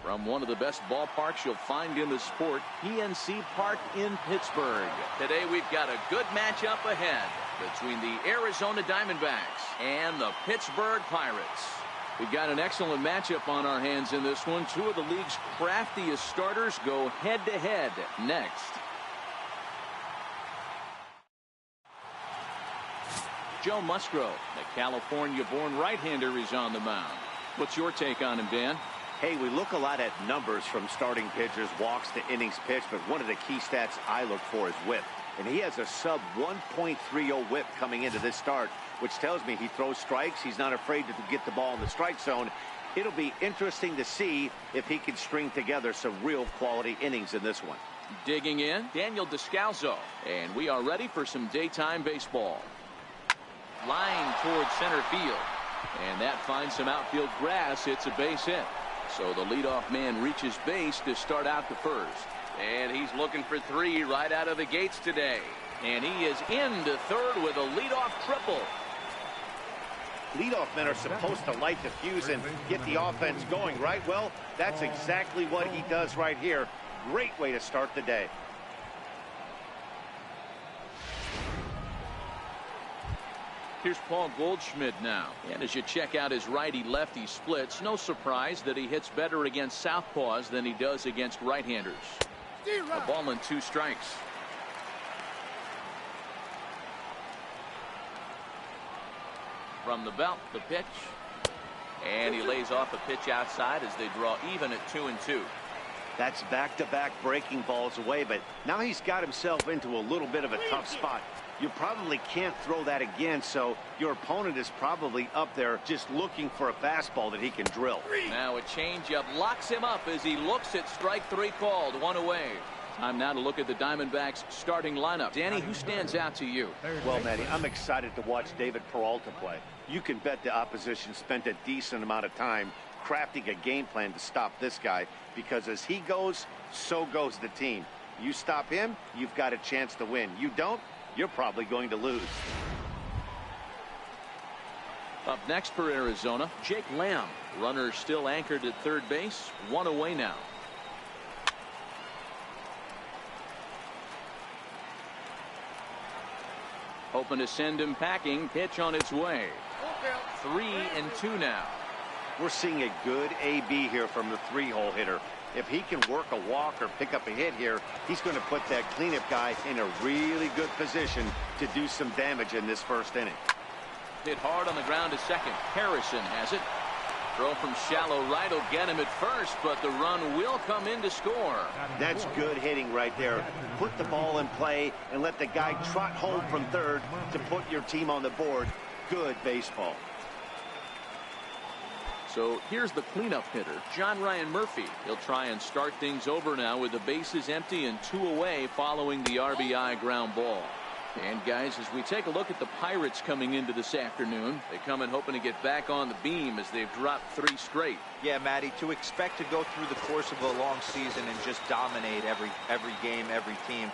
From one of the best ballparks you'll find in the sport, PNC Park in Pittsburgh. Today we've got a good matchup ahead between the Arizona Diamondbacks and the Pittsburgh Pirates. We've got an excellent matchup on our hands in this one. Two of the league's craftiest starters go head-to-head next. Joe Musgrove, the California-born right-hander, is on the mound. What's your take on him, Dan? Hey, we look a lot at numbers from starting pitchers, walks to innings pitched, but one of the key stats I look for is whip. And he has a sub 1.30 whip coming into this start, which tells me he throws strikes. He's not afraid to get the ball in the strike zone. It'll be interesting to see if he can string together some real quality innings in this one. Digging in, Daniel Descalzo, and we are ready for some daytime baseball. Line towards center field, and that finds some outfield grass. It's a base hit. So the leadoff man reaches base to start out the first. And he's looking for three right out of the gates today. And he is into third with a leadoff triple. Leadoff men are supposed to light the fuse and get the offense going, right? Well, that's exactly what he does right here. Great way to start the day. Here's Paul Goldschmidt now. And as you check out his righty-lefty splits, no surprise that he hits better against southpaws than he does against right-handers. A ball and 2 strikes. From the belt, the pitch. And he lays off a pitch outside as they draw even at 2-2. That's back-to-back breaking balls away, but now he's got himself into a little bit of a tough spot. You probably can't throw that again, so your opponent is probably up there just looking for a fastball that he can drill. Now a changeup locks him up as he looks at strike 3 called, 1 away. Time now to look at the Diamondbacks starting lineup. Danny, who stands out to you? Well, Matty, I'm excited to watch David Peralta play. You can bet the opposition spent a decent amount of time crafting a game plan to stop this guy, because as he goes, so goes the team. You stop him, you've got a chance to win. You don't, you're probably going to lose. Up next for Arizona, Jake Lamb. Runner still anchored at third base, 1 away now. Hoping to send him packing. Pitch on its way. 3-2 now. We're seeing a good AB here from the 3-hole hitter. If he can work a walk or pick up a hit here, he's going to put that cleanup guy in a really good position to do some damage in this first inning. Hit hard on the ground to second. Harrison has it. Throw from shallow right will get him at first, but the run will come in to score. That's good hitting right there. Put the ball in play and let the guy trot home from third to put your team on the board. Good baseball. So here's the cleanup hitter, John Ryan Murphy. He'll try and start things over now with the bases empty and 2 away following the RBI ground ball. And guys, as we take a look at the Pirates coming into this afternoon, they come in hoping to get back on the beam as they've dropped 3 straight. Yeah, Matty, to expect to go through the course of a long season and just dominate every game, every team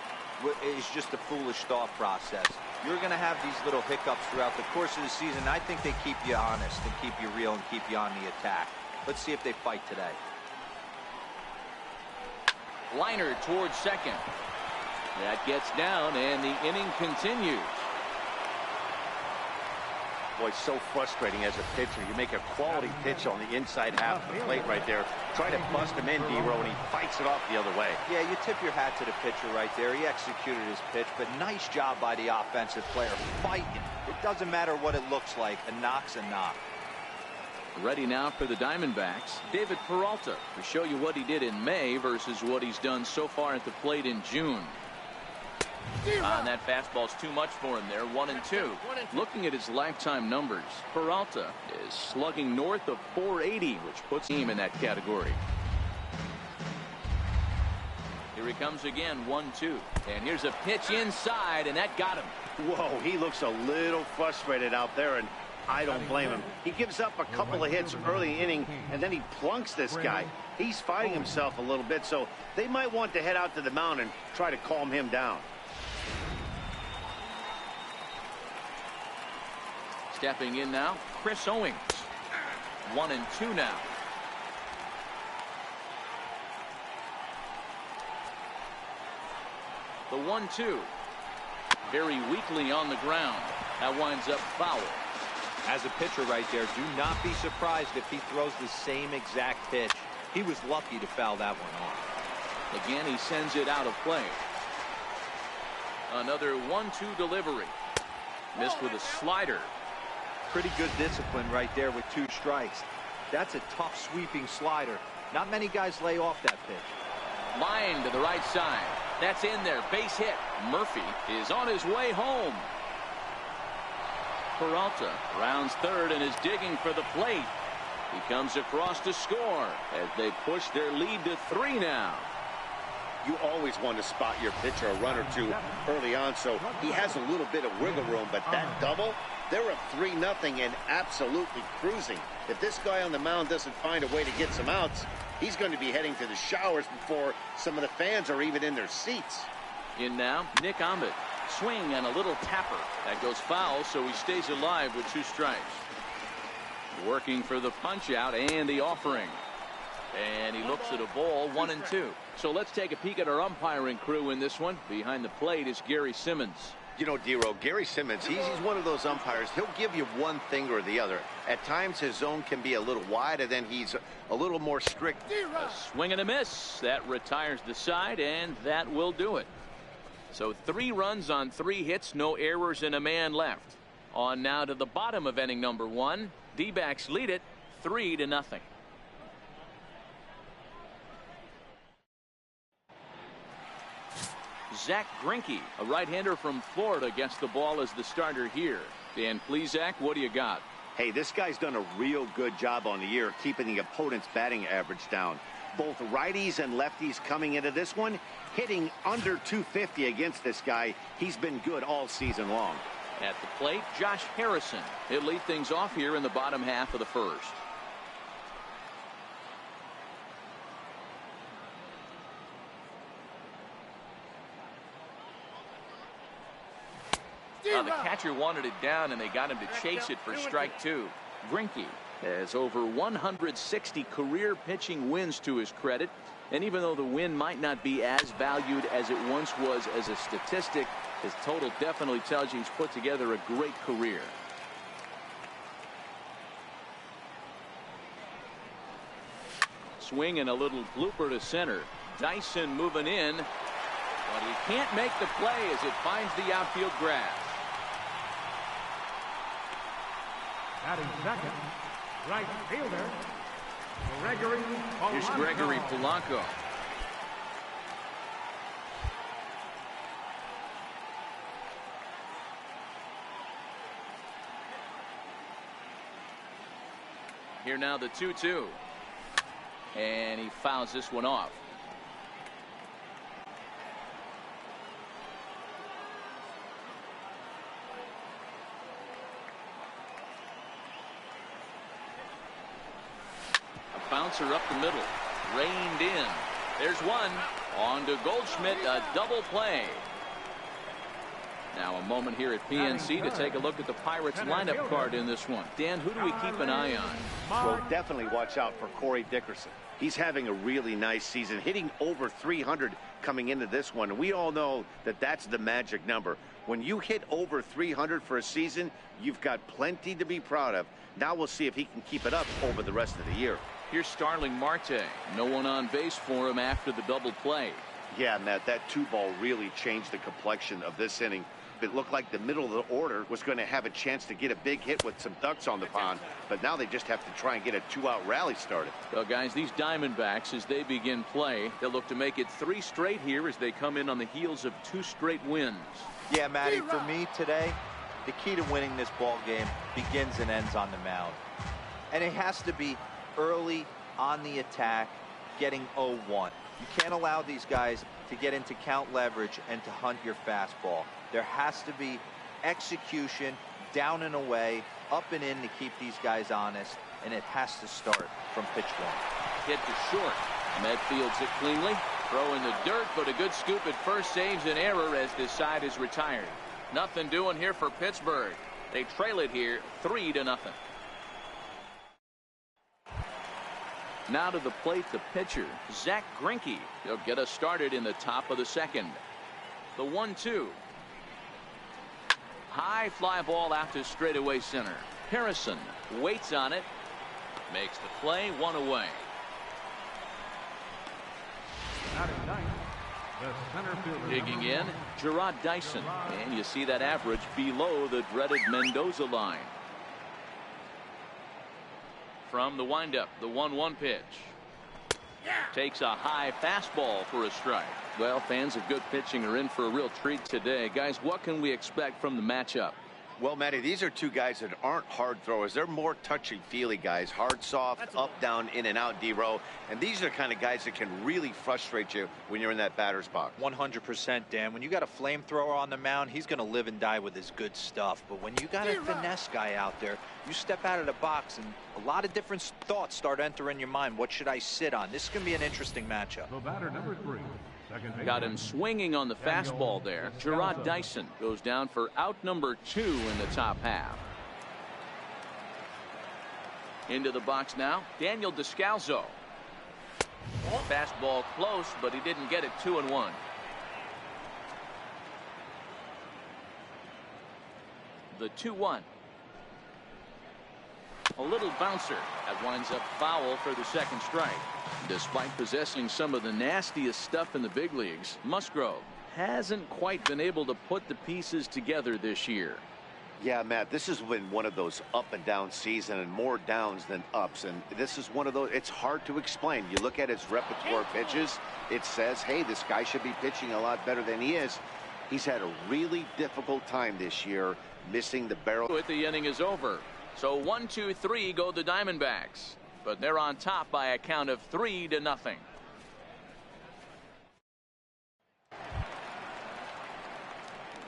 is just a foolish thought process. You're going to have these little hiccups throughout the course of the season. I think they keep you honest and keep you real and keep you on the attack. Let's see if they fight today. Liner towards second. That gets down, and the inning continues. Boy, it's so frustrating as a pitcher. You make a quality pitch on the inside half of the plate right there. Try to bust him in, D-Row, and he fights it off the other way. Yeah, you tip your hat to the pitcher right there. He executed his pitch, but nice job by the offensive player fighting. It doesn't matter what it looks like. A knock's a knock. Ready now for the Diamondbacks, David Peralta, to show you what he did in May versus what he's done so far at the plate in June. And that fastball's too much for him there. 1-2. Looking at his lifetime numbers, Peralta is slugging north of 480, which puts him in that category. Here he comes again, 1-2. And here's a pitch inside, and that got him. Whoa, he looks a little frustrated out there, and I don't blame him. He gives up a couple of hits early inning, and then he plunks this guy. He's fighting himself a little bit, so they might want to head out to the mound and try to calm him down. Stepping in now, Chris Owings. 1-2 now. The 1-2. Very weakly on the ground. That winds up foul. As a pitcher right there, do not be surprised if he throws the same exact pitch. He was lucky to foul that one off. Again, he sends it out of play. Another 1-2 delivery. Missed with a slider. Pretty good discipline right there with 2 strikes. That's a tough sweeping slider. Not many guys lay off that pitch. Line to the right side. That's in there. Base hit. Murphy is on his way home. Peralta rounds third and is digging for the plate. He comes across to score as they push their lead to 3 now. You always want to spot your pitcher a run or two early on, so he has a little bit of wiggle room, but that double, they're up 3-0 and absolutely cruising. If this guy on the mound doesn't find a way to get some outs, he's going to be heading to the showers before some of the fans are even in their seats. In now, Nick Ahmed. Swing and a little tapper. That goes foul, so he stays alive with 2 strikes. Working for the punch out and the offering. And he looks at a ball, 1-2. So let's take a peek at our umpiring crew in this one. Behind the plate is Gary Simmons. You know, Dero, Gary Simmons, he's one of those umpires. He'll give you one thing or the other. At times his zone can be a little wide, and then he's a little more strict. A swing and a miss. That retires the side, and that will do it. So 3 runs on 3 hits, no errors, and a man left. On now to the bottom of inning number 1. D-backs lead it 3-0. Zach Greinke, a right-hander from Florida, gets the ball as the starter here. Dan, please, Zach, what do you got? Hey, this guy's done a real good job on the year keeping the opponent's batting average down. Both righties and lefties coming into this one, hitting under 250 against this guy. He's been good all season long. At the plate, Josh Harrison. He'll lead things off here in the bottom half of the first. The catcher wanted it down, and they got him to chase it for strike 2. Greinke has over 160 career pitching wins to his credit. And even though the win might not be as valued as it once was as a statistic, his total definitely tells you he's put together a great career. Swing and a little blooper to center. Dyson moving in, but he can't make the play as it finds the outfield grass. Batting second, right fielder, Gregory Polanco. Here's Gregory Polanco. Here now the 2-2. And he fouls this one off. Bouncer up the middle, reined in. There's one. On to Goldschmidt, a double play. Now a moment here at PNC to take a look at the Pirates lineup card in this one. Dan, who do we keep an eye on? Well, definitely watch out for Corey Dickerson. He's having a really nice season, hitting over 300 coming into this one. And we all know that that's the magic number. When you hit over 300 for a season, you've got plenty to be proud of. Now we'll see if he can keep it up over the rest of the year. Here's Starling Marte. No one on base for him after the double play. Yeah, Matt, that 2-ball really changed the complexion of this inning. It looked like the middle of the order was going to have a chance to get a big hit with some ducks on the pond, but now they just have to try and get a 2-out rally started. Well, guys, these Diamondbacks, as they begin play, they'll look to make it 3 straight here as they come in on the heels of 2 straight wins. Yeah, Matty, for me today, the key to winning this ball game begins and ends on the mound. And it has to be early on the attack, getting 0-1. You can't allow these guys to get into count leverage and to hunt your fastball. There has to be execution, down and away, up and in to keep these guys honest, and it has to start from pitch 1. Hit to short. Ahmed fields it cleanly. Throw in the dirt, but a good scoop at first saves an error as this side is retired. Nothing doing here for Pittsburgh. They trail it here 3-0. Now to the plate, the pitcher, Zach Greinke. He'll get us started in the top of the second. The 1-2. High fly ball out to straightaway center. Harrison waits on it. Makes the play, 1 away. Digging in, Gerard Dyson. And you see that average below the dreaded Mendoza line. From the windup, the 1-1 pitch. Takes a high fastball for a strike. Well, fans of good pitching are in for a real treat today. Guys, what can we expect from the matchup? Well, Matty, these are two guys that aren't hard throwers. They're more touchy-feely guys. Hard, soft, up, down, in and out, D-row. And these are the kind of guys that can really frustrate you when you're in that batter's box. 100%, Dan. When you got a flamethrower on the mound, he's going to live and die with his good stuff. But when you got a finesse guy out there, you step out of the box and a lot of different thoughts start entering your mind. What should I sit on? This is going to be an interesting matchup. The batter, number 3. Got him swinging on the fastball there. Gerard Dyson goes down for out number 2 in the top half. Into the box now, Daniel Descalso. Fastball close, but he didn't get it. 2-1. The 2-1. A little bouncer that winds up foul for the second strike. Despite possessing some of the nastiest stuff in the big leagues, Musgrove hasn't quite been able to put the pieces together this year. Yeah, Matt, this has been one of those up and down season, and more downs than ups. And this is one of those, it's hard to explain. You look at his repertoire pitches, it says, hey, this guy should be pitching a lot better than he is. He's had a really difficult time this year, missing the barrel. The inning is over. So 1-2-3 go the Diamondbacks, but they're on top by a count of 3-0.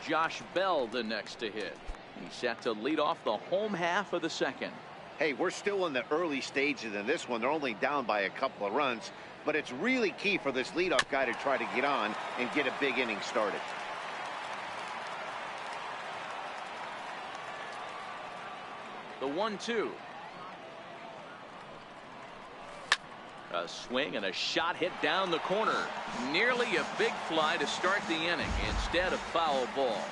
Josh Bell the next to hit. He's set to lead off the home half of the second. Hey, we're still in the early stages in this one. They're only down by a couple of runs, but it's really key for this leadoff guy to try to get on and get a big inning started. The 1-2. A swing and a shot hit down the corner. Nearly a big fly to start the inning. Instead, a foul ball.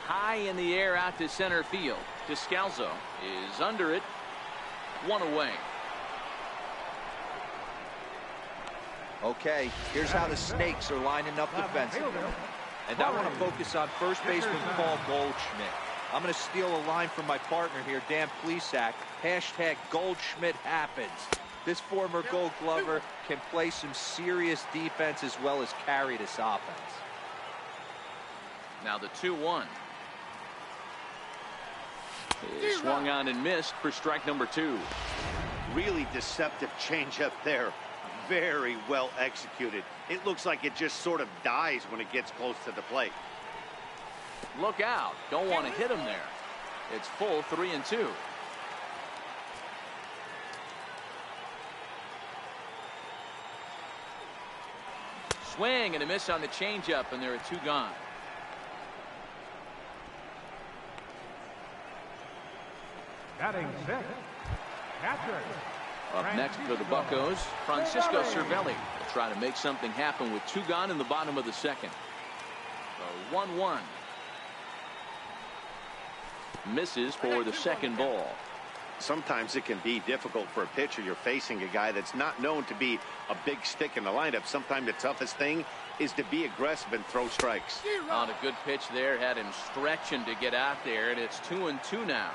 High in the air out to center field. Descalso is under it. 1 away. Okay, here's how the Snakes are lining up defensively. And I want to focus on first baseman Paul Goldschmidt. I'm going to steal a line from my partner here, Dan Plesac. Hashtag Goldschmidt happens. This former Gold Glover can play some serious defense as well as carry this offense. Now the 2-1. Is swung on and missed for strike number 2. Really deceptive changeup there. Very well executed. It looks like it just sort of dies when it gets close to the plate. Look out. Don't want to hit him there. It's full 3-2. Swing and a miss on the changeup, and there are 2 gone. Batting 6, catcher. Up next for the Buccos, Francisco Cervelli will try to make something happen with 2 gone in the bottom of the second. The 1-1. Misses for the second ball. Sometimes it can be difficult for a pitcher. You're facing a guy that's not known to be a big stick in the lineup. Sometimes the toughest thing is to be aggressive and throw strikes. On a good pitch there, had him stretching to get out there, and it's 2-2 now.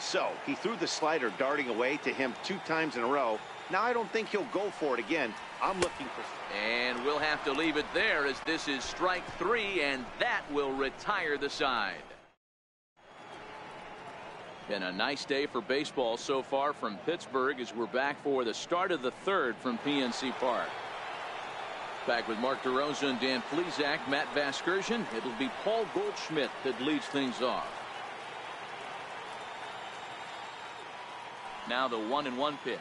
So he threw the slider darting away to him 2 times in a row. Now I don't think he'll go for it again. I'm looking for. And we'll have to leave it there, as this is strike 3, and that will retire the side. Been a nice day for baseball so far from Pittsburgh, as we're back for the start of the third from PNC Park. Back with Mark DeRosa and Dan Plesac, Matt Vasgersian. It'll be Paul Goldschmidt that leads things off. Now the 1-1 pitch.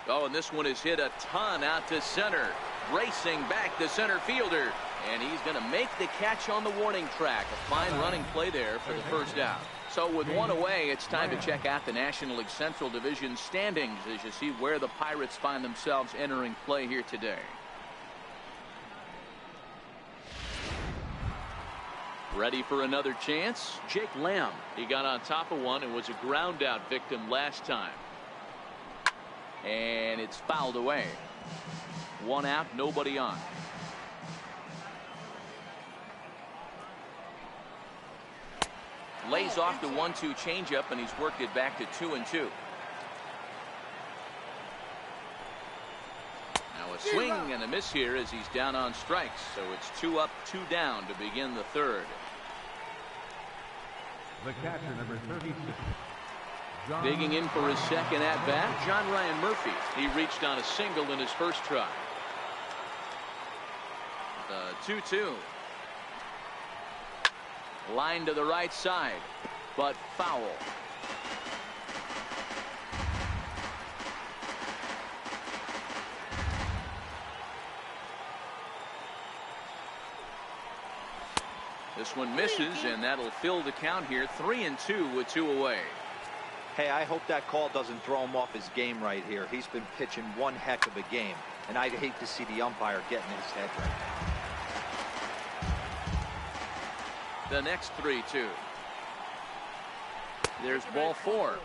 Oh, and this one is hit a ton out to center. Racing back the center fielder. And he's going to make the catch on the warning track. A fine running play there for the first out. So with one away, it's time to check out the National League Central Division standings as you see where the Pirates find themselves entering play here today. Ready for another chance? Jake Lamb. He got on top of one and was a ground out victim last time. And it's fouled away. One out, nobody on. Lays off the 1-2 changeup, and he's worked it back to 2-2. Now a swing and a miss here as he's down on strikes. So it's 2 up, 2 down to begin the third. The catcher, number 36. Digging in for his second at bat, John Ryan Murphy. He reached on a single in his first try. The 2-2. Line to the right side, but foul. This one misses, and that'll fill the count here. 3-2 with 2 away. Hey, I hope that call doesn't throw him off his game right here. He's been pitching one heck of a game, and I'd hate to see the umpire getting his head right now. The next 3-2. There's ball 4.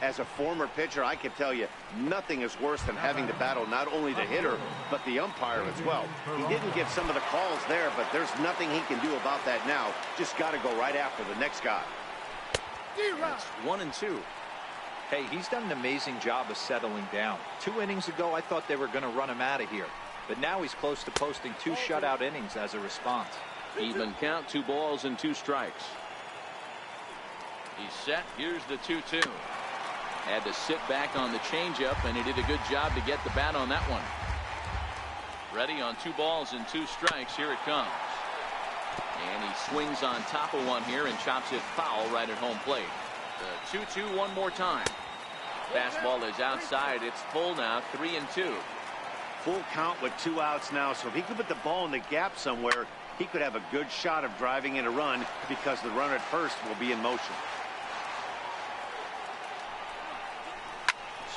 As a former pitcher, I can tell you nothing is worse than having to battle not only the hitter but the umpire as well. He didn't get some of the calls there, but there's nothing he can do about that now. Just got to go right after the next guy. It's 1-2. Hey, he's done an amazing job of settling down. 2 innings ago, I thought they were going to run him out of here. But now he's close to posting 2 shutout innings as a response. Even count, 2 balls and 2 strikes. He's set. Here's the 2-2. Had to sit back on the changeup, and he did a good job to get the bat on that one. Ready on 2 balls and 2 strikes. Here it comes. And he swings on top of one here and chops it foul right at home plate. The 2-2 one more time. Fastball is outside. It's full now. 3-2. Full count with 2 outs now, so if he could put the ball in the gap somewhere, he could have a good shot of driving in a run because the runner at first will be in motion.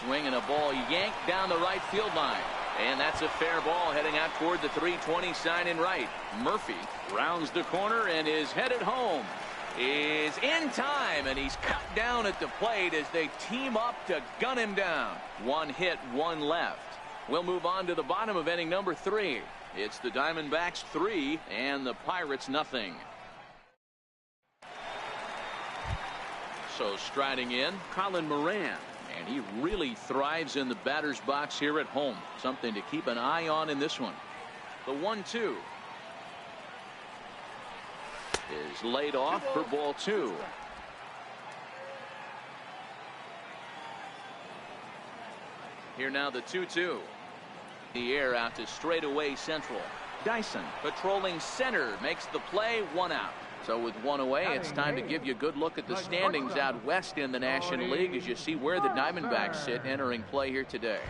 Swing and a ball yanked down the right field line. And that's a fair ball heading out toward the 320 sign in right. Murphy rounds the corner and is headed home. Is in time, and he's cut down at the plate as they team up to gun him down. 1 hit, 1 left. We'll move on to the bottom of inning number 3. It's the Diamondbacks 3 and the Pirates nothing. So striding in, Colin Moran. And he really thrives in the batter's box here at home. Something to keep an eye on in this one. The 1-2 is laid off for ball 2. Here now the 2-2. The air out to straightaway central. Dyson patrolling center makes the play. 1 out. So with 1 away, it's time to give you a good look at the standings out west in the National League as you see where the Diamondbacks sit entering play here today.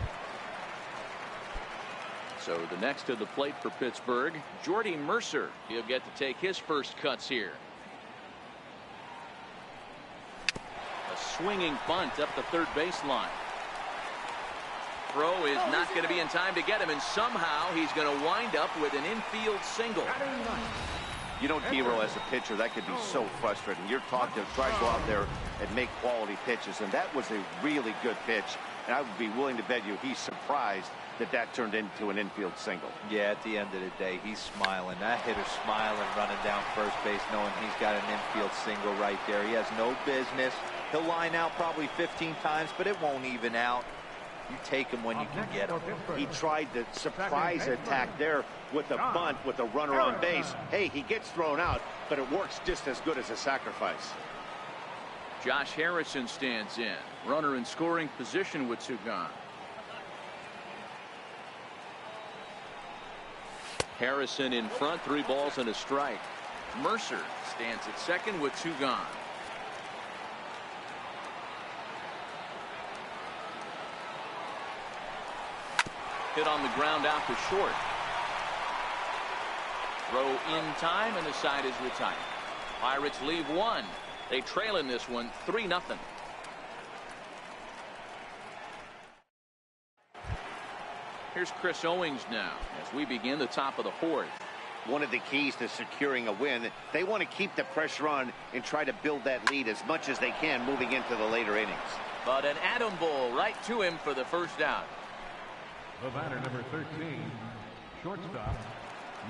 So the next to the plate for Pittsburgh, Jordy Mercer. He'll get to take his first cuts here. A swinging bunt up the third baseline. Throw is not going to be in time to get him, and somehow he's going to wind up with an infield single. You know, Hero, as a pitcher, that could be so frustrating. You're taught to try to go out there and make quality pitches, and that was a really good pitch. And I would be willing to bet you he's surprised that that turned into an infield single. Yeah, at the end of the day, he's smiling. That hitter's smiling, running down first base, knowing he's got an infield single right there. He has no business. He'll line out probably 15 times, but it won't even out. You take him when you can get him. He tried the surprise attack there with a bunt with a runner on base. Hey, he gets thrown out, but it works just as good as a sacrifice. Josh Harrison stands in. Runner in scoring position with 2 gone. Harrison in front, 3 balls and a strike. Mercer stands at second with 2 gone. Hit on the ground out to short. Throw in time, and the side is retired. Pirates leave one. They trail in this one 3-0. Here's Chris Owings now as we begin the top of the fourth. One of the keys to securing a win, they want to keep the pressure on and try to build that lead as much as they can moving into the later innings. But an atom ball right to him for the first out. The batter, number 13, shortstop,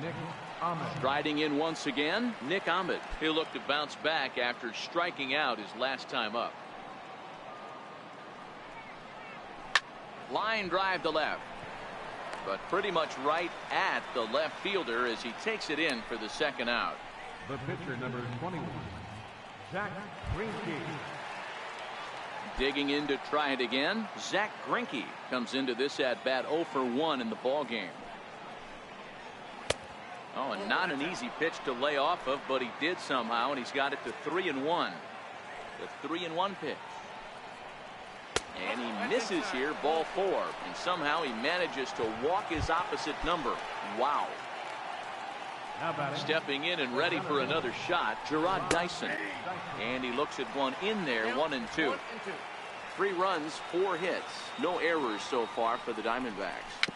Nick Ahmed. Striding in once again, Nick Ahmed. He'll look to bounce back after striking out his last time up. Line drive to left, but pretty much right at the left fielder as he takes it in for the second out. The pitcher, number 21, Zach Greinke. Digging in to try it again, Zach Greinke comes into this at bat 0 for 1 in the ball game. Oh, and not an easy pitch to lay off of, but he did somehow, and he's got it to 3-1. The 3-1 pitch. And he misses here, ball 4, and somehow he manages to walk his opposite number. Wow. Stepping in and ready for another shot, Gerard Dyson. And he looks at one in there, 1-2. 3 runs, 4 hits. No errors so far for the Diamondbacks.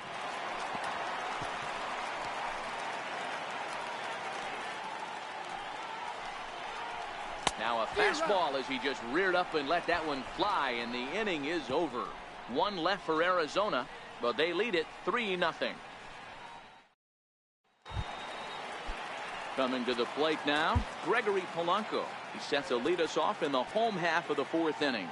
Now a fastball as he just reared up and let that one fly, and the inning is over. 1 left for Arizona, but they lead it 3-0. Coming to the plate now, Gregory Polanco. He sets to lead us off in the home half of the 4th inning.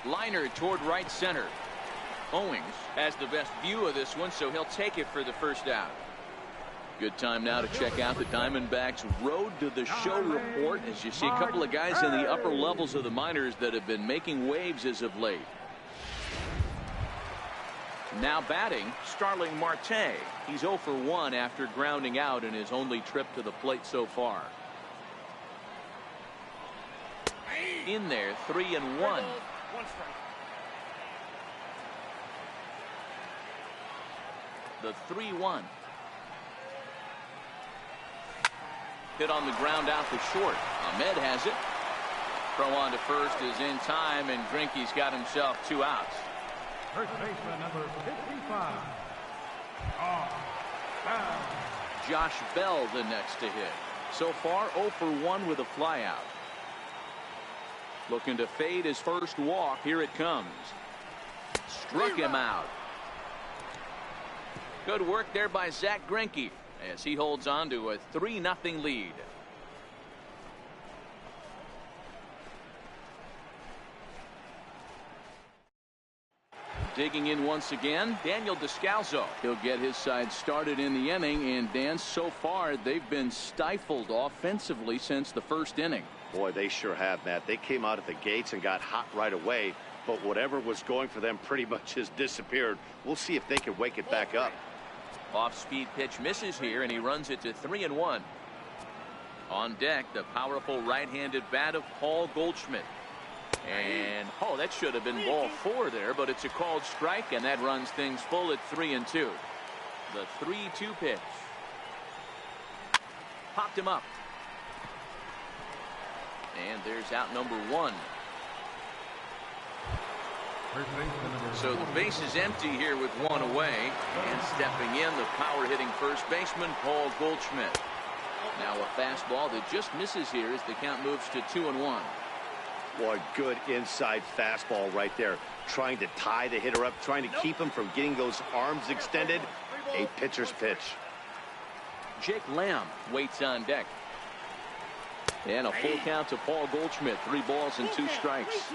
Liner toward right center. Owings has the best view of this one, so he'll take it for the first out. Good time now to check out the Diamondbacks Road to the Show report as you see a couple of guys in the upper levels of the minors that have been making waves as of late. Now batting, Starling Marte. He's 0 for 1 after grounding out in his only trip to the plate so far. In there, 3-1. The 3-1. Hit on the ground out to short. Ahmed has it. Throw on to first is in time, and Greinke's got himself 2 outs. First baseman, number 55. Josh Bell the next to hit. So far 0 for 1 with a flyout. Looking to fade his first walk. Here it comes. Struck him out. Good work there by Zach Greinke as he holds on to a 3-0 lead. Digging in once again, Daniel Descalso. He'll get his side started in the inning, and Dan, so far they've been stifled offensively since the first inning. Boy, they sure have, Matt. They came out at the gates and got hot right away, but whatever was going for them pretty much has disappeared. We'll see if they can wake it back up. Off-speed pitch misses here, and he runs it to 3-1. On deck, the powerful right-handed bat of Paul Goldschmidt. And, oh, that should have been ball 4 there, but it's a called strike, and that runs things full at 3-2. The 3-2 pitch. Popped him up. And there's out number 1. So the base is empty here with 1 away, and stepping in, the power hitting first baseman Paul Goldschmidt. Now a fastball that just misses here as the count moves to 2-1. Boy, good inside fastball right there, trying to tie the hitter up, trying to keep him from getting those arms extended. A pitcher's pitch. Jake Lamb waits on deck. And a full count to Paul Goldschmidt. 3 balls and 2 strikes.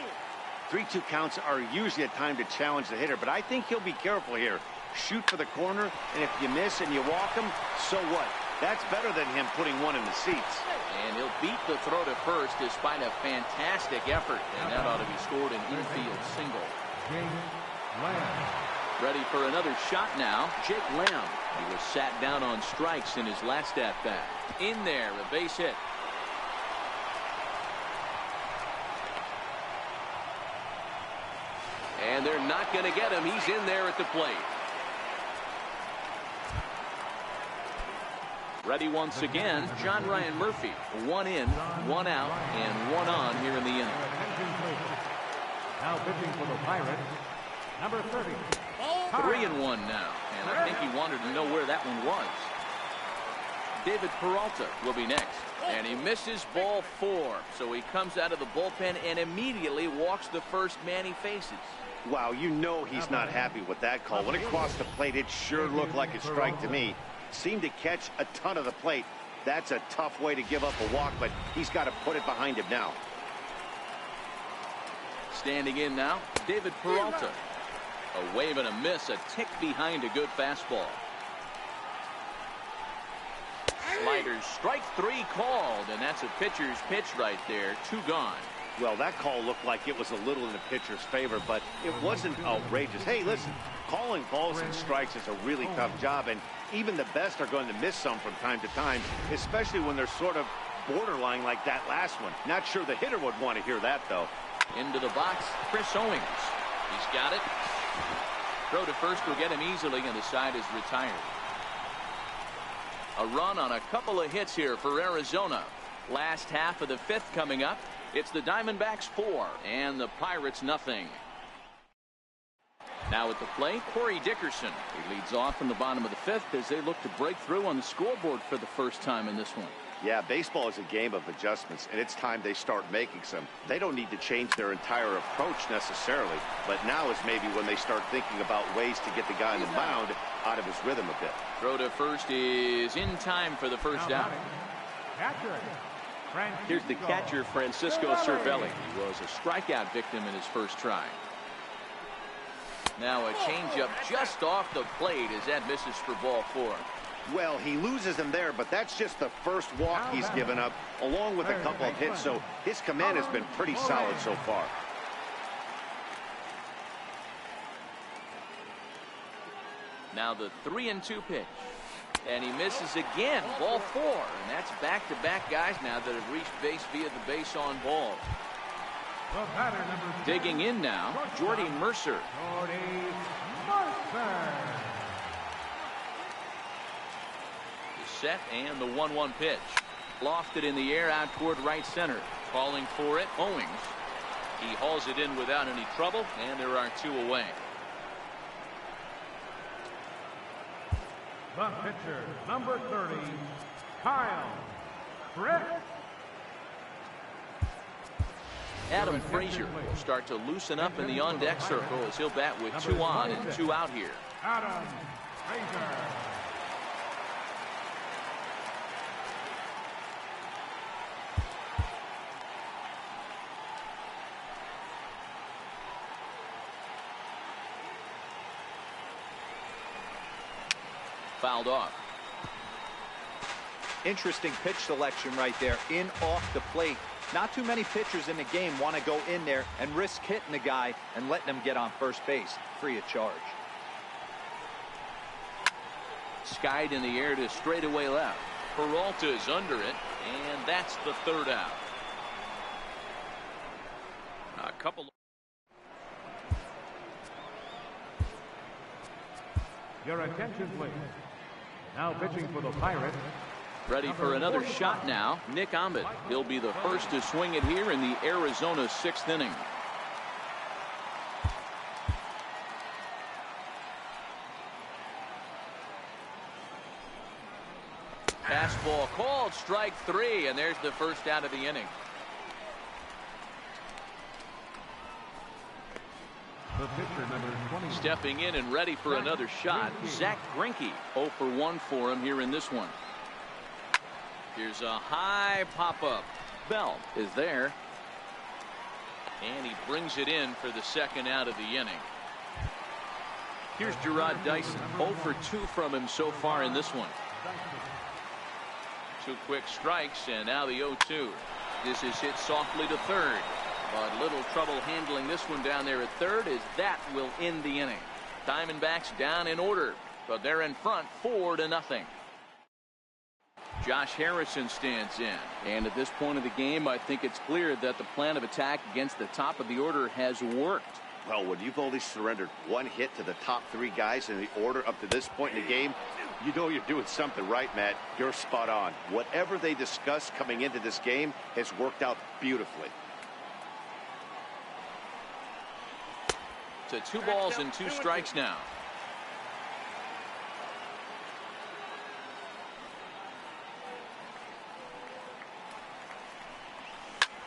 3-2 counts are usually a time to challenge the hitter, but I think he'll be careful here. Shoot for the corner, and if you miss and you walk him, so what? That's better than him putting one in the seats. And he'll beat the throw to first despite a fantastic effort, and that ought to be scored an infield single. Ready for another shot now, Jake Lamb. He was sat down on strikes in his last at-bat. In there, a base hit. And they're not going to get him. He's in there at the plate. Ready once again, John Ryan Murphy. 1 in, 1 out, and 1 on here in the inning. Now pitching for the Pirates, number 30. 3-1 now, and I think he wanted to know where that one was. David Peralta will be next, and he misses ball 4, so he comes out of the bullpen and immediately walks the first man he faces. Wow, you know he's not happy with that call. When it crossed the plate, it sure looked like a strike to me. Seemed to catch a ton of the plate. That's a tough way to give up a walk, but he's got to put it behind him now. Standing in now, David Peralta. A wave and a miss, a tick behind a good fastball. Sliders, strike 3 called, and that's a pitcher's pitch right there. 2 gone. Well, that call looked like it was a little in the pitcher's favor, but it wasn't outrageous. Hey, listen, calling balls and strikes is a really tough job, and even the best are going to miss some from time to time, especially when they're sort of borderline like that last one. Not sure the hitter would want to hear that, though. Into the box, Chris Owings. He's got it. Throw to first will get him easily, and the side is retired. A run on a couple of hits here for Arizona. Last half of the 5th coming up. It's the Diamondbacks 4 and the Pirates nothing. Now at the plate, Corey Dickerson. He leads off in the bottom of the 5th as they look to break through on the scoreboard for the first time in this one. Yeah, baseball is a game of adjustments, and it's time they start making some. They don't need to change their entire approach necessarily, but now is maybe when they start thinking about ways to get the guy on the mound out of his rhythm a bit. Throw to first is in time for the first out. Here's the catcher, Francisco Cervelli. He was a strikeout victim in his first try. Now a changeup just off the plate as that misses for ball 4. Well, he loses him there, but that's just the first walk he's given up, along with a couple of hits, so his command has been pretty solid so far. Now the 3-2 pitch. And he misses again, ball 4. And that's back-to-back guys now that have reached base via the base on ball. Digging in now, Jordy Mercer. The set and the 1-1 pitch. Lofted in the air out toward right center. Calling for it, Owings. He hauls it in without any trouble, and there are 2 away. The pitcher, number 30, Kyle Britt. Adam Frazier will start to loosen up in the on-deck circle as he'll bat with 2 on and 2 out here. Adam Frazier. Fouled off. Interesting pitch selection right there, in off the plate. Not too many pitchers in the game want to go in there and risk hitting the guy and letting him get on first base free of charge. Skied in the air to straightaway left. Peralta is under it, and that's the 3rd out. A couple. Your attention, please. Now pitching for the Pirates. Ready for another shot now, Nick Ahmed. He'll be the first to swing it here in the Arizona 6th inning. Fastball called, strike 3, and there's the first out of the inning. The pitcher, number 20. Stepping in and ready for another shot, Zach Greinke. 0 for 1 for him here in this one. Here's a high pop-up. Bell is there. And he brings it in for the 2nd out of the inning. Here's Gerard Dyson. 0 for 2 from him so far in this one. 2 quick strikes, and now the 0-2. This is hit softly to third. But little trouble handling this one down there at third, as that will end the inning. Diamondbacks down in order. but they're in front 4-0. Josh Harrison stands in, and at this point of the game, I think it's clear that the plan of attack against the top of the order has worked. Well, when you've only surrendered one hit to the top three guys in the order up to this point in the game, you know you're doing something right, Matt. You're spot on. Whatever they discussed coming into this game has worked out beautifully. To 2 balls and 2 strikes now.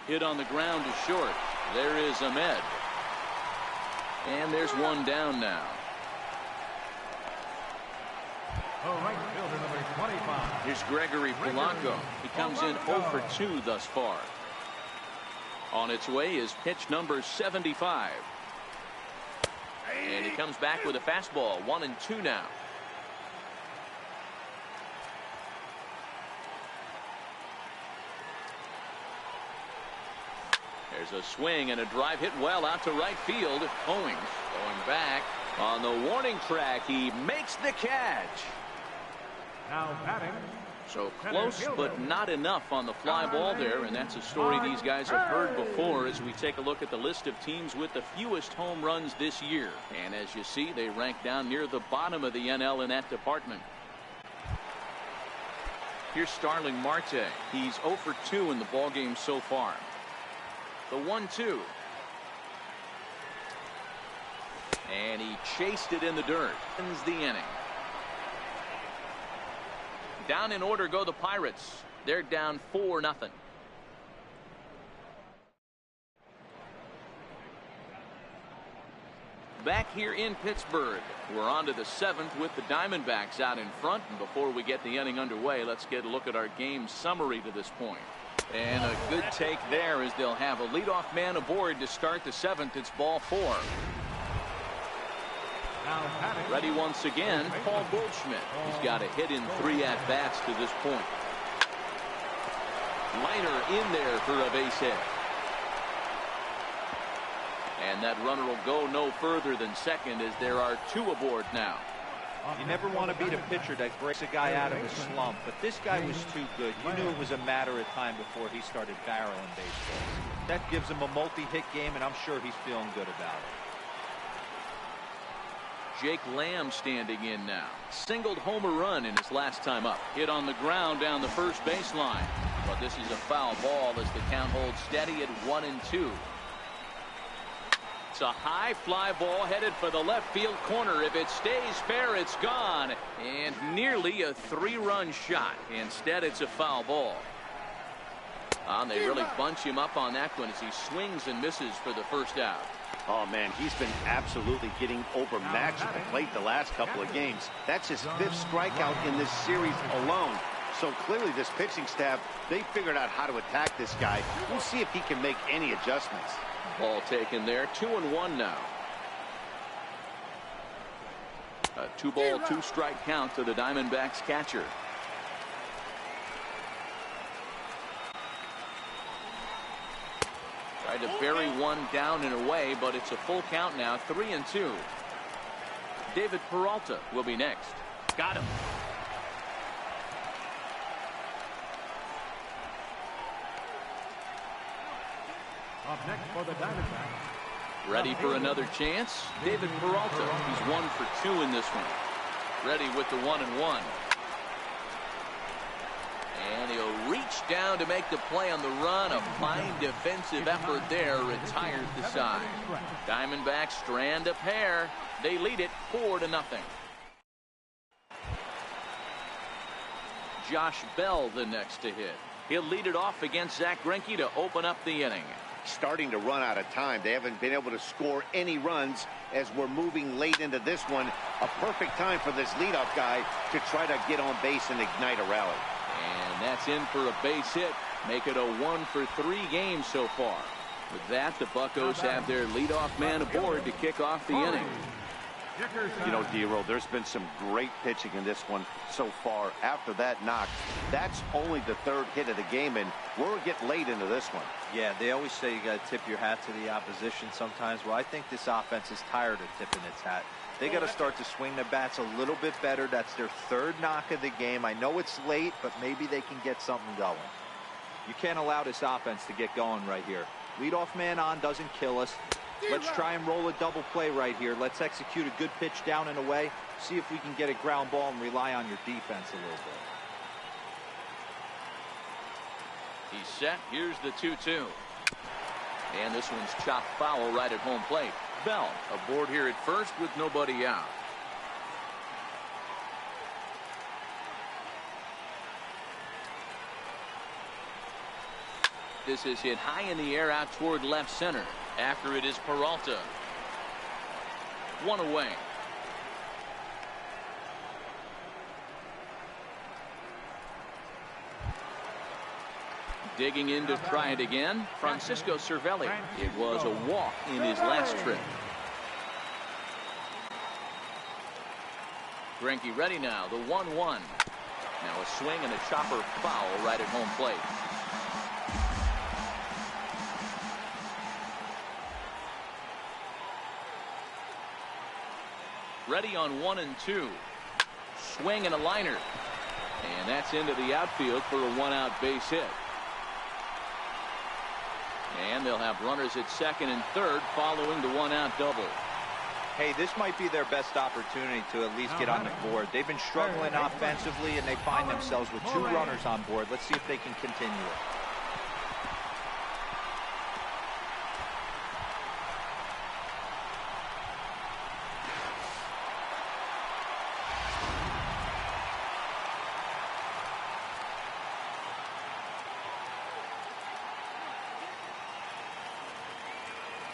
Hit on the ground to short. There is Ahmed. And there's one down now. The right fielder, number 25. Here's Gregory Polanco. He comes in 0 for 2 thus far. On its way is pitch number 75. And he comes back with a fastball. 1-2 now. There's a swing and a drive hit well out to right field. Owings going back on the warning track. He makes the catch. Now batting. So close, but not enough on the fly ball there, and that's a story these guys have heard before as we take a look at the list of teams with the fewest home runs this year. And as you see, they rank down near the bottom of the NL in that department. Here's Starling Marte. He's 0 for 2 in the ballgame so far. The 1-2. And he chased it in the dirt. Ends the inning. Down in order go the Pirates. They're down 4-0. Back here in Pittsburgh, we're on to the 7th with the Diamondbacks out in front. And before we get the inning underway, let's get a look at our game summary to this point. And a good take there as they'll have a leadoff man aboard to start the 7th. It's ball 4. Ready once again, Paul Goldschmidt. He's got a hit in 3 at-bats to this point. Liner in there for a base hit. And that runner will go no further than second as there are 2 aboard now. You never want to beat a pitcher that breaks a guy out of a slump, but this guy was too good. You knew it was a matter of time before he started barreling baseballs. That gives him a multi-hit game, and I'm sure he's feeling good about it. Jake Lamb standing in now. Singled homer run in his last time up. Hit on the ground down the first baseline. But this is a foul ball as the count holds steady at 1-2. It's a high fly ball headed for the left field corner. If it stays fair, it's gone. And nearly a 3-run shot. Instead, it's a foul ball. And they really bunch him up on that one as he swings and misses for the first out. Oh, man, he's been absolutely getting overmatched at the plate the last couple of games. That's his 5th strikeout in this series alone. So clearly this pitching staff, they figured out how to attack this guy. We'll see if he can make any adjustments. Ball taken there. 2-1 now. A 2-ball, 2-strike count to the Diamondbacks catcher. Tried to bury one down and away, but it's a full count now. 3-2. David Peralta will be next. Got him. Up next for the Diamondbacks. Ready for another chance? David Peralta. He's 1 for 2 in this one. Ready with the 1-1. And he'll reach down to make the play on the run. A fine defensive effort there. Retires the side. Diamondbacks strand a pair. They lead it 4-0. Josh Bell the next to hit. He'll lead it off against Zach Greinke to open up the inning. Starting to run out of time. They haven't been able to score any runs as we're moving late into this one. A perfect time for this leadoff guy to try to get on base and ignite a rally. And that's in for a base hit. Make it a 1 for 3 game so far. With that, the Buccos have their leadoff man aboard to kick off the inning. You know, D-Roll, there's been some great pitching in this one so far. After that knock, that's only the 3rd hit of the game, and we're getting late into this one. Yeah, they always say you got to tip your hat to the opposition sometimes. Well, I think this offense is tired of tipping its hat. They got to start to swing the bats a little bit better. That's their third knock of the game. I know it's late, but maybe they can get something going. You can't allow this offense to get going right here. Leadoff man on doesn't kill us. Let's try and roll a double play right here. Let's execute a good pitch down and away. See if we can get a ground ball and rely on your defense a little bit. He's set. Here's the 2-2. And this one's chopped foul right at home plate. Bell aboard here at first with nobody out. This is hit high in the air out toward left center. After it is Peralta. One away. Digging in to try it again, Francisco Cervelli. It was a walk in his last trip. Greinke ready now, the 1-1. Now a swing and a chopper foul right at home plate. Ready on 1 and 2. Swing and a liner. And that's into the outfield for a 1-out base hit. And they'll have runners at second and third following the 1-out double. Hey, this might be their best opportunity to at least get on the board. They've been struggling offensively, and they find themselves with 2 runners on board. Let's see if they can continue it.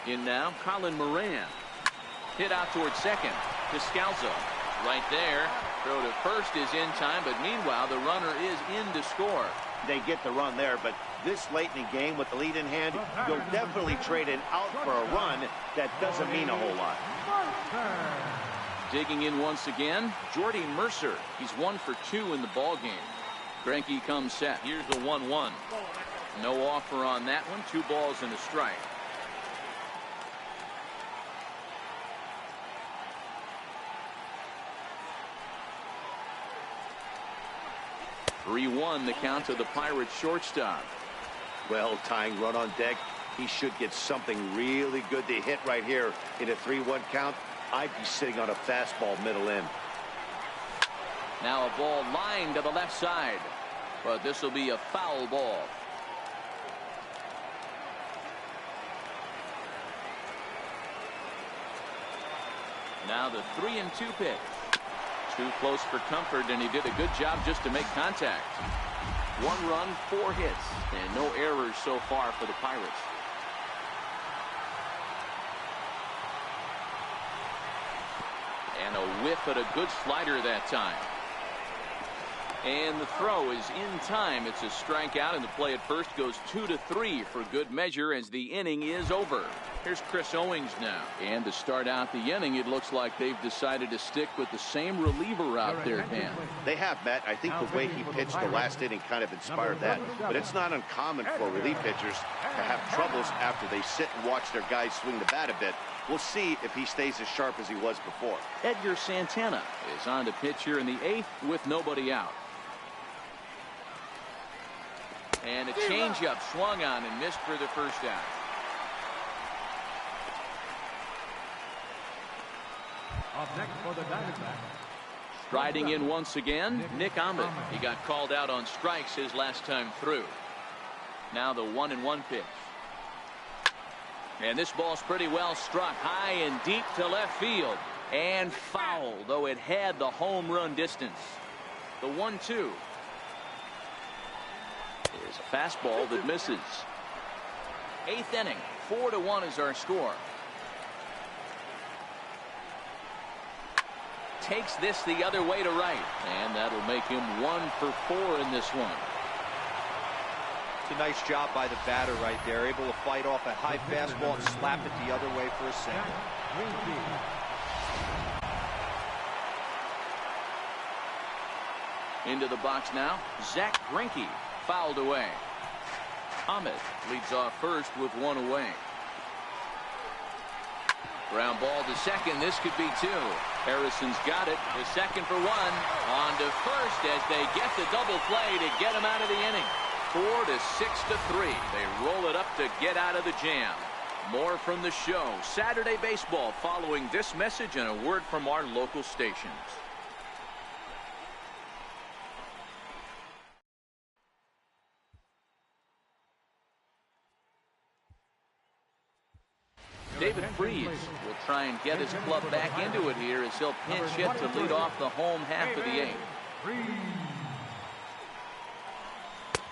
In now, Colin Moran. Hit out towards second. Descalzo. Right there. Throw to first is in time, but meanwhile, the runner is in to score. They get the run there, but this late in the game with the lead in hand, you'll definitely trade an out for a run. That doesn't mean a whole lot. Digging in once again, Jordy Mercer. He's 1 for 2 in the ballgame. Greinke comes set. Here's the 1-1. No offer on that one. 2 balls and a strike. (3-1) the count to the Pirates shortstop. Well, tying run on deck. He should get something really good to hit right here in a 3-1 count. I'd be sitting on a fastball middle in. Now a ball lined to the left side, but this will be a foul ball. Now the 3-2 pitch. Too close for comfort, and he did a good job just to make contact. 1 run, 4 hits, and no errors so far for the Pirates. And a whiff at a good slider that time. And the throw is in time. It's a strikeout, and the play at first goes 2-3 for good measure as the inning is over. Here's Chris Owings now. And to start out the inning, it looks like they've decided to stick with the same reliever out there, Dan. They have, Matt. I think the way he pitched the last inning kind of inspired that. But it's not uncommon for relief pitchers to have troubles after they sit and watch their guys swing the bat a bit. We'll see if he stays as sharp as he was before. Edgar Santana is on to pitch here in the 8th with nobody out. And a changeup swung on and missed for the first out. Up next for the Diamondbacks. Striding in once again, Nick Ahmed. He got called out on strikes his last time through. Now the 1-1 pitch. And this ball's pretty well struck high and deep to left field. And foul, though it had the home run distance. The 1-2. Is a fastball that misses. 8th inning, 4-1 is our score. Takes this the other way to right, and that'll make him 1 for 4 in this one. It's a nice job by the batter right there, able to fight off a high fastball and slap it the other way for a single. Into the box now, Zach Greinke. Fouled away. Ahmed leads off first with 1 away. Ground ball to second. This could be two. Harrison's got it. The second for one. On to first as they get the double play to get him out of the inning. 4-6-3. They roll it up to get out of the jam. More from the show. Saturday baseball following this message and a word from our local stations. David Freese will try and get his club back into it here as he'll pinch hit to lead off the home half of the eighth.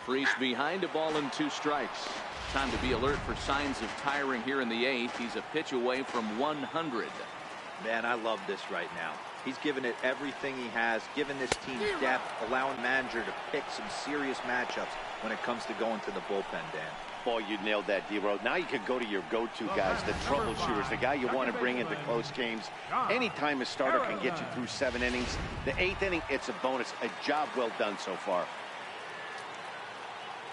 Freese behind a ball and 2 strikes. Time to be alert for signs of tiring here in the eighth. He's a pitch away from 100. Man, I love this right now. He's given it everything he has, given this team depth, allowing manager to pick some serious matchups when it comes to going to the bullpen, Dan. Boy, you nailed that, D-Road. Now you can go to your go-to guys, the troubleshooters, the guy you want to bring into close games. Anytime a starter can get you through 7 innings, the 8th inning, it's a bonus. A job well done so far.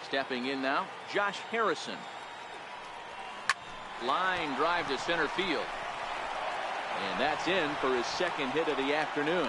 Stepping in now, Josh Harrison. Line drive to center field. And that's in for his second hit of the afternoon.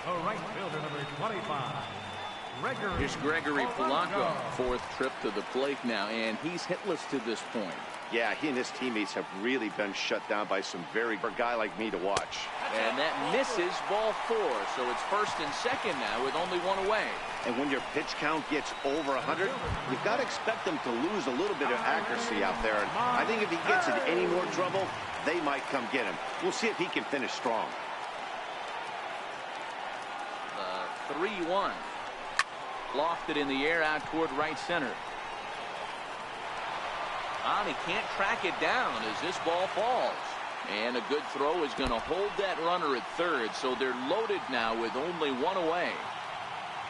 The right fielder, number 25. Here's Gregory Polanco. 4th trip to the plate now, and he's hitless to this point. Yeah, he and his teammates have really been shut down by some for a guy like me to watch. And that misses ball 4, so it's 1st and 2nd now with only 1 away. And when your pitch count gets over 100, you've got to expect them to lose a little bit of accuracy out there. And I think if he gets in any more trouble, they might come get him. We'll see if he can finish strong. 3-1. Lofted in the air out toward right center. He can't track it down as this ball falls. And a good throw is going to hold that runner at 3rd, so they're loaded now with only 1 away.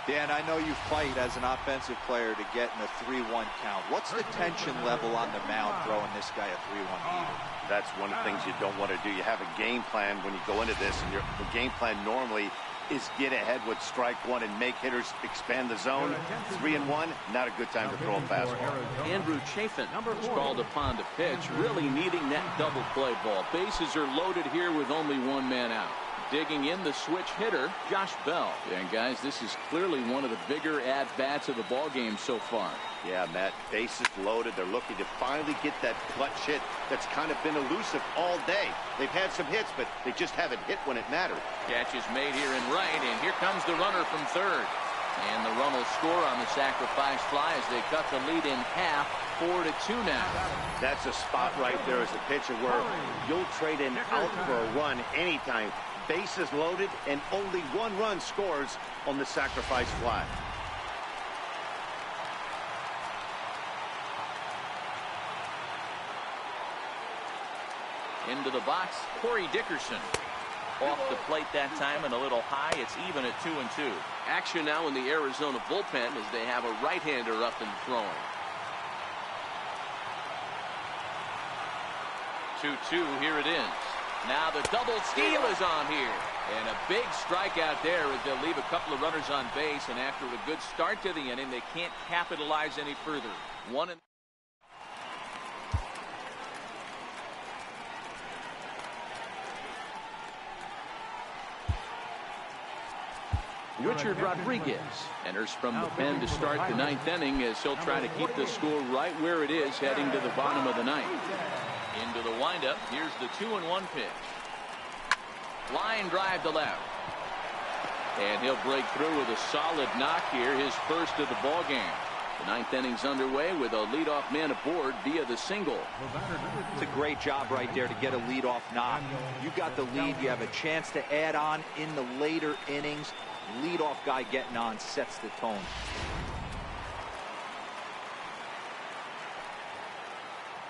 Dan, I know you fight as an offensive player to get in a 3-1 count. What's the tension level on the mound throwing this guy a 3-1 heater? That's one of the things you don't want to do. You have a game plan when you go into this, and the game plan normally is get ahead with strike 1 and make hitters expand the zone. 3-1, not a good time to throw a fastball. Andrew Chafin was called upon to pitch, really needing that double play ball. Bases are loaded here with only 1 man out. Digging in the switch hitter, Josh Bell. And guys, this is clearly one of the bigger at-bats of the ball game so far. Yeah, Matt, bases loaded. They're looking to finally get that clutch hit that's kind of been elusive all day. They've had some hits, but they just haven't hit when it mattered. Catch is made here in right, and here comes the runner from 3rd. And the run will score on the sacrifice fly as they cut the lead in half, 4-2 now. That's a spot right there as a pitcher where you'll trade an out for a run anytime. Bases loaded, and only 1 run scores on the sacrifice fly. Into the box, Corey Dickerson. Off the plate that time and a little high. It's even at 2-2. Action now in the Arizona bullpen as they have a right-hander up and throwing. 2-2, here it is. Now the double steal is on here. And a big strikeout there as they'll leave a couple of runners on base. And after a good start to the inning, they can't capitalize any further. Richard Rodriguez enters from the pen to start the 9th inning as he'll try to keep the score right where it is heading to the bottom of the 9th. Into the windup. Here's the 2-1 pitch. Line drive to left. And he'll break through with a solid knock here, his first of the ball game. The 9th inning's underway with a leadoff man aboard via the single. It's a great job right there to get a leadoff knock. You got the lead. You have a chance to add on in the later innings. Leadoff guy getting on sets the tone.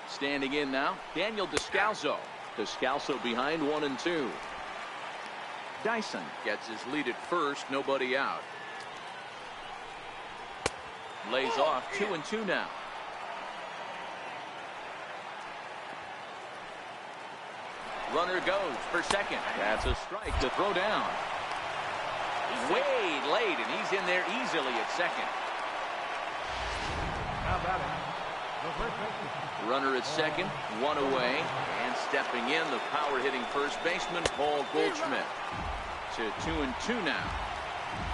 Standing in now, Daniel Descalso. Descalso behind 1-2. Dyson gets his lead at first, nobody out. Lays off, 2-2 now. Runner goes for second. That's a strike to throw down. Way late, and he's in there easily at second. Now batting, Runner at second, one away, and stepping in, the power-hitting first baseman, Paul Goldschmidt. To 2-2 now.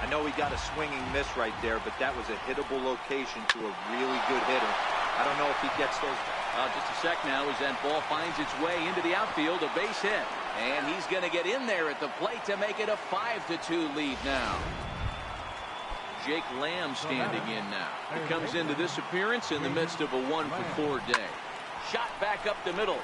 I know he got a swinging miss right there, but that was a hittable location to a really good hitter. I don't know if he gets those. Just a sec now as that ball finds its way into the outfield, a base hit. And he's going to get in there at the plate to make it a 5-2 lead now. Jake Lamb standing in now. He comes into this appearance in the midst of a 1-for-4 day. Shot back up the middle.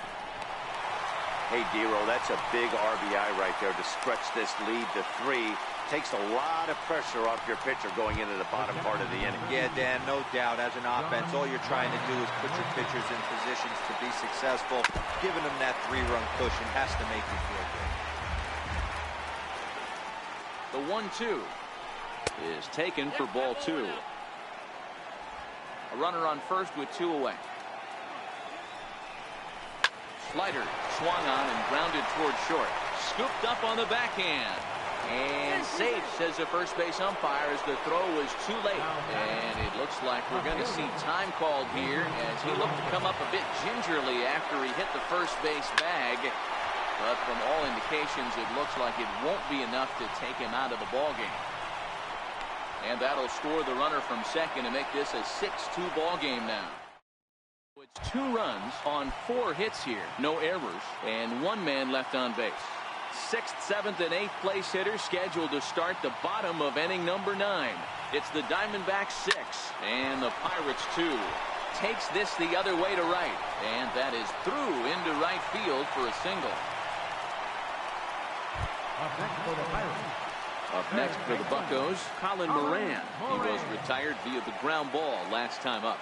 Hey, Dero, that's a big RBI right there to stretch this lead to 3. Takes a lot of pressure off your pitcher going into the bottom part of the inning. Yeah, Dan, no doubt. As an offense, all you're trying to do is put your pitchers in positions to be successful. Giving them that 3-run cushion has to make you feel good. The 1-2 is taken for ball 2. A runner on first with 2 away. Slider swung on and grounded toward short. Scooped up on the backhand. And safe, says the first base umpire, as the throw was too late. And it looks like we're going to see time called here as he looked to come up a bit gingerly after he hit the first base bag. But from all indications, it looks like it won't be enough to take him out of the ballgame. And that'll score the runner from second to make this a 6-2 ball game now. It's 2 runs on 4 hits here, no errors, and 1 man left on base. 6th, 7th, and 8th place hitters scheduled to start the bottom of inning number 9. It's the Diamondbacks 6 and the Pirates 2. Takes this the other way to right, and that is through into right field for a single. Up next for the Pirates. Up next for the Buccos, Colin Moran. He was retired via the ground ball last time up.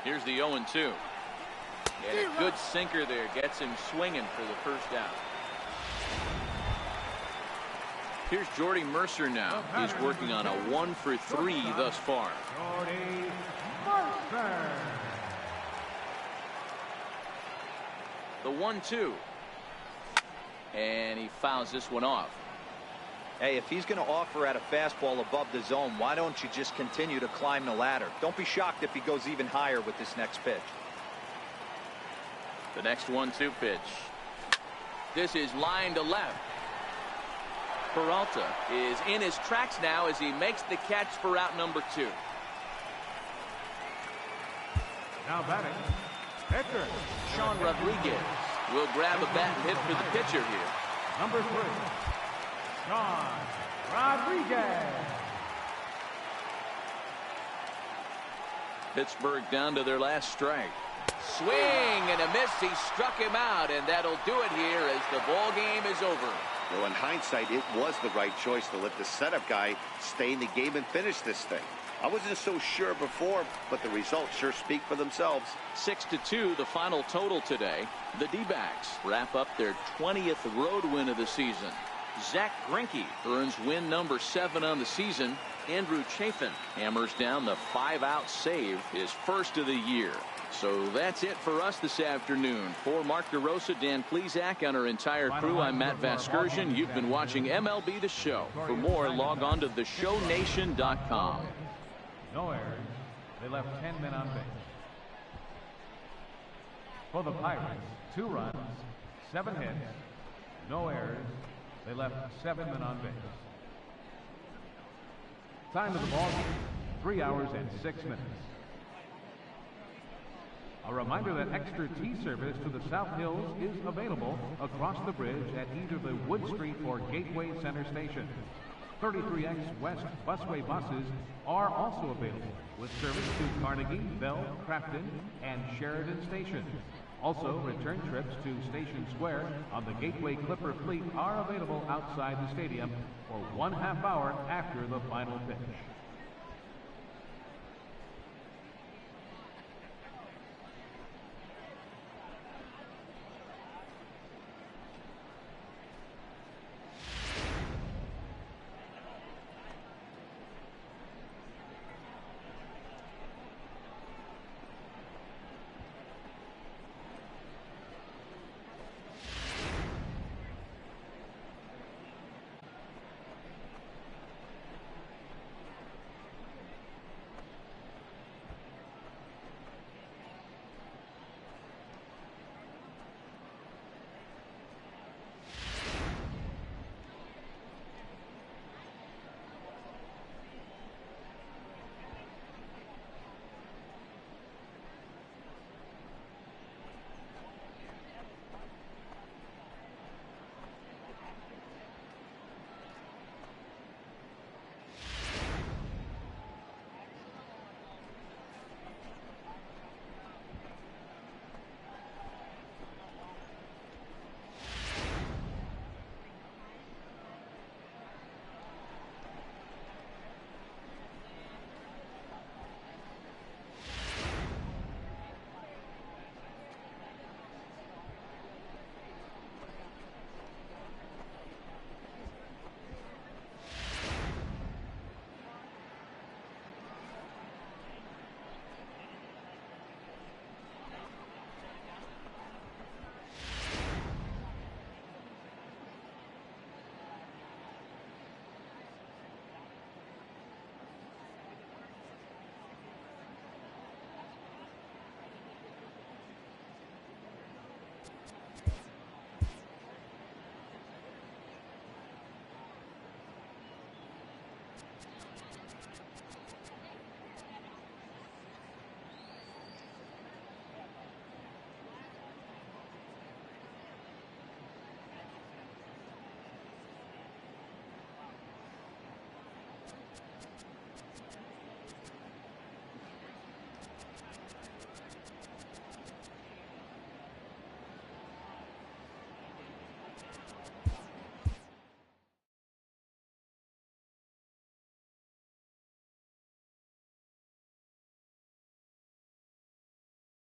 Here's the 0-2. And a good sinker there gets him swinging for the first out. Here's Jordy Mercer now. He's working on a 1-for-3 thus far. Jordy Mercer. The 1-2. And he fouls this one off. Hey, if he's going to offer at a fastball above the zone, why don't you just continue to climb the ladder? Don't be shocked if he goes even higher with this next pitch. The next 1-2 pitch. This is line to left. Peralta is in his tracks now as he makes the catch for out number 2. Now batting, pitcher Sean Rodriguez will grab a bat and hit for the pitcher here. number 3, Sean Rodriguez. Pittsburgh down to their last strike. Swing and a miss. He struck him out, and that'll do it here as the ball game is over. Well, in hindsight, it was the right choice to let the setup guy stay in the game and finish this thing. I wasn't so sure before, but the results sure speak for themselves. 6-2, the final total today. The D-backs wrap up their 20th road win of the season. Zach Greinke earns win number 7 on the season. Andrew Chafin hammers down the 5-out save, his first of the year. So that's it for us this afternoon. For Mark DeRosa, Dan Plesac, and our entire crew, I'm Matt Vasgersian. You've been watching MLB The Show. For more, log on to theshownation.com. No errors. They left 10 men on base. For the Pirates, 2 runs, 7 hits, no errors. They left 7 men on base. Time of the ball game, 3 hours and 6 minutes. A reminder that extra T service to the South Hills is available across the bridge at either the Wood Street or Gateway Center station. 33X West busway buses are also available with service to Carnegie, Bell, Crafton, and Sheridan stations. Also, return trips to Station Square on the Gateway Clipper fleet are available outside the stadium for 1/2 hour after the final pitch.